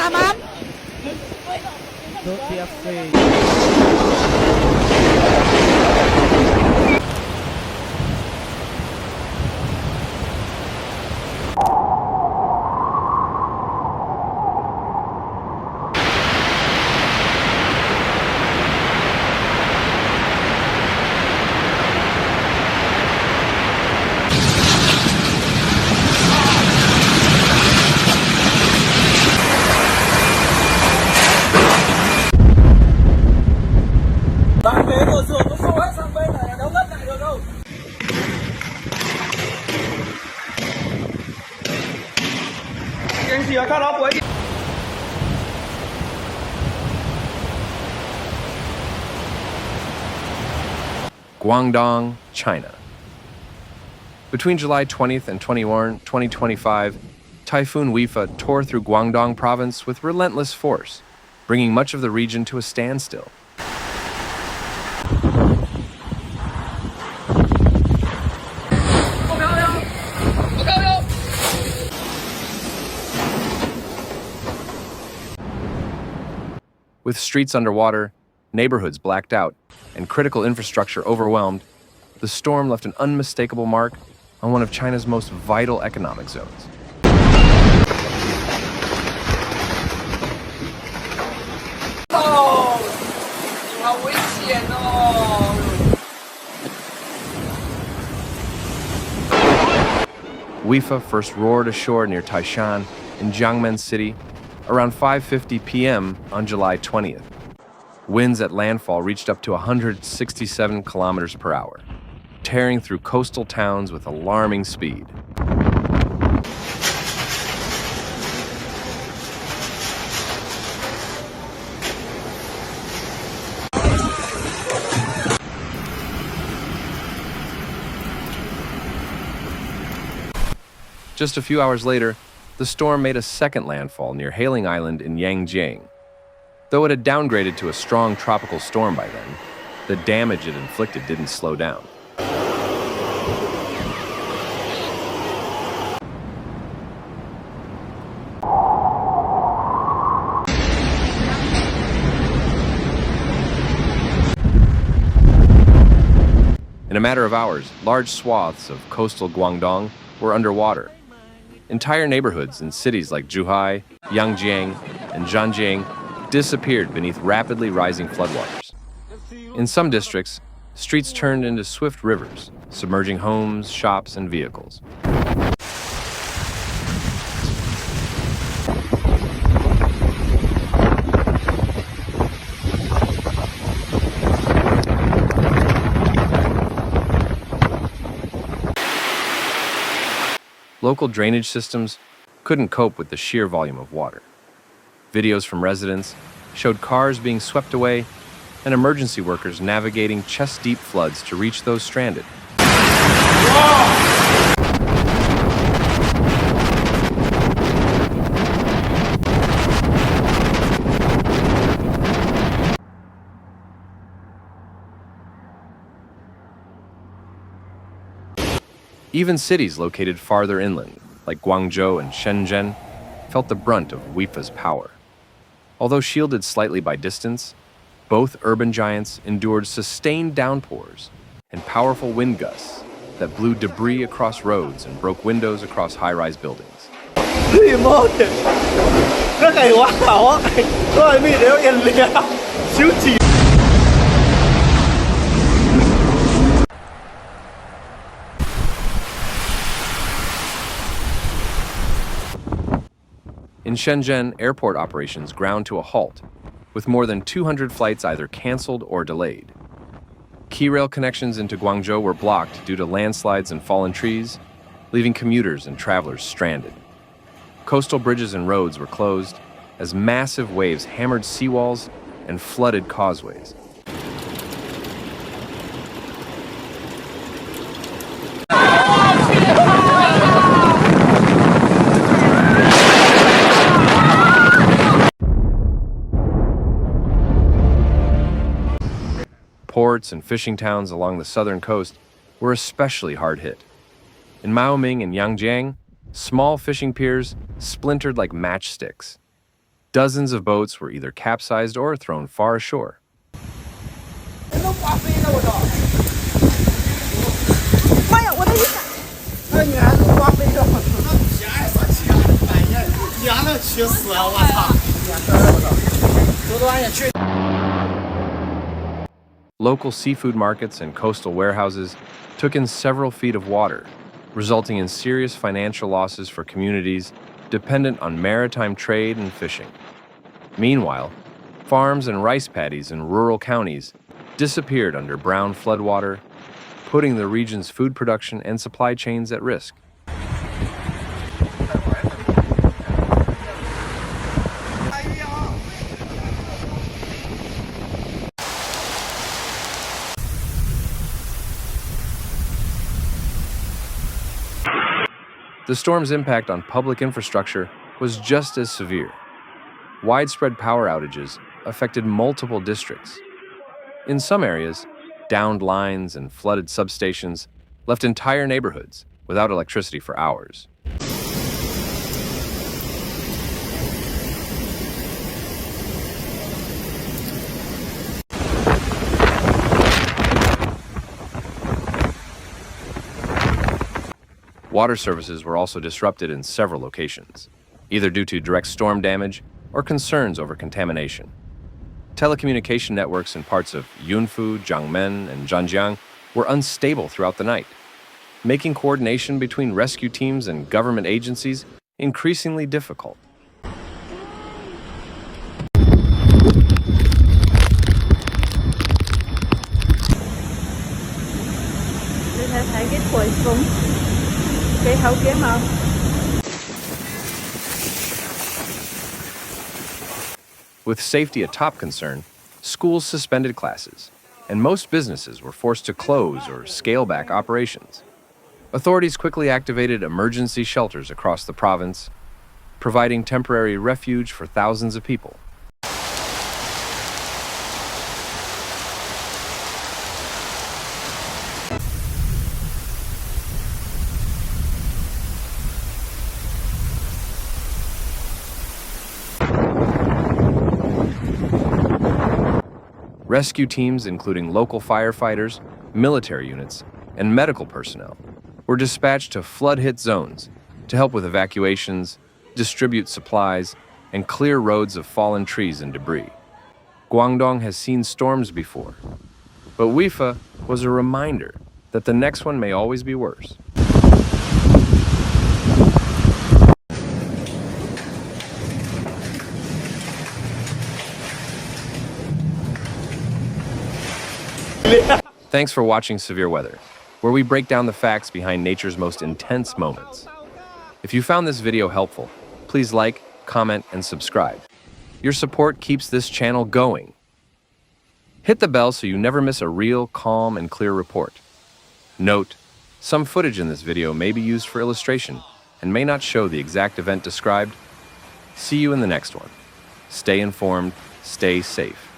aman. Don't be afraid. Guangdong, China. Between July 20th and 21, 2025, Typhoon Wipha tore through Guangdong province with relentless force, bringing much of the region to a standstill. With streets underwater, neighborhoods blacked out, and critical infrastructure overwhelmed, the storm left an unmistakable mark on one of China's most vital economic zones. Wipha first roared ashore near Taishan in Jiangmen City around 5:50 p.m. on July 20th. Winds at landfall reached up to 167 kilometers per hour, tearing through coastal towns with alarming speed. Just a few hours later, the storm made a second landfall near Hailing Island in Yangjiang. Though it had downgraded to a strong tropical storm by then, the damage it inflicted didn't slow down. In a matter of hours, large swaths of coastal Guangdong were underwater. Entire neighborhoods in cities like Zhuhai, Yangjiang, and Zhanjiang disappeared beneath rapidly rising floodwaters. In some districts, streets turned into swift rivers, submerging homes, shops, and vehicles. Local drainage systems couldn't cope with the sheer volume of water. Videos from residents showed cars being swept away and emergency workers navigating chest-deep floods to reach those stranded. Even cities located farther inland, like Guangzhou and Shenzhen, felt the brunt of Wipha's power. Although shielded slightly by distance, both urban giants endured sustained downpours and powerful wind gusts that blew debris across roads and broke windows across high-rise buildings. In Shenzhen, airport operations ground to a halt, with more than 200 flights either canceled or delayed. Key rail connections into Guangzhou were blocked due to landslides and fallen trees, leaving commuters and travelers stranded. Coastal bridges and roads were closed as massive waves hammered seawalls and flooded causeways. Ports and fishing towns along the southern coast were especially hard hit. In Maoming and Yangjiang, small fishing piers splintered like matchsticks. Dozens of boats were either capsized or thrown far ashore. Local seafood markets and coastal warehouses took in several feet of water, resulting in serious financial losses for communities dependent on maritime trade and fishing. Meanwhile, farms and rice paddies in rural counties disappeared under brown floodwater, putting the region's food production and supply chains at risk. The storm's impact on public infrastructure was just as severe. Widespread power outages affected multiple districts. In some areas, downed lines and flooded substations left entire neighborhoods without electricity for hours. Water services were also disrupted in several locations, either due to direct storm damage or concerns over contamination. Telecommunication networks in parts of Yunfu, Jiangmen, and Zhanjiang were unstable throughout the night, making coordination between rescue teams and government agencies increasingly difficult. With safety a top concern, schools suspended classes, and most businesses were forced to close or scale back operations. Authorities quickly activated emergency shelters across the province, providing temporary refuge for thousands of people. Rescue teams, including local firefighters, military units, and medical personnel, were dispatched to flood-hit zones to help with evacuations, distribute supplies, and clear roads of fallen trees and debris. Guangdong has seen storms before, but Wipha was a reminder that the next one may always be worse. Thanks for watching Severe Weather, where we break down the facts behind nature's most intense moments. If you found this video helpful, please like, comment, and subscribe. Your support keeps this channel going. Hit the bell so you never miss a real, calm, and clear report. Note, some footage in this video may be used for illustration and may not show the exact event described. See you in the next one. Stay informed, stay safe.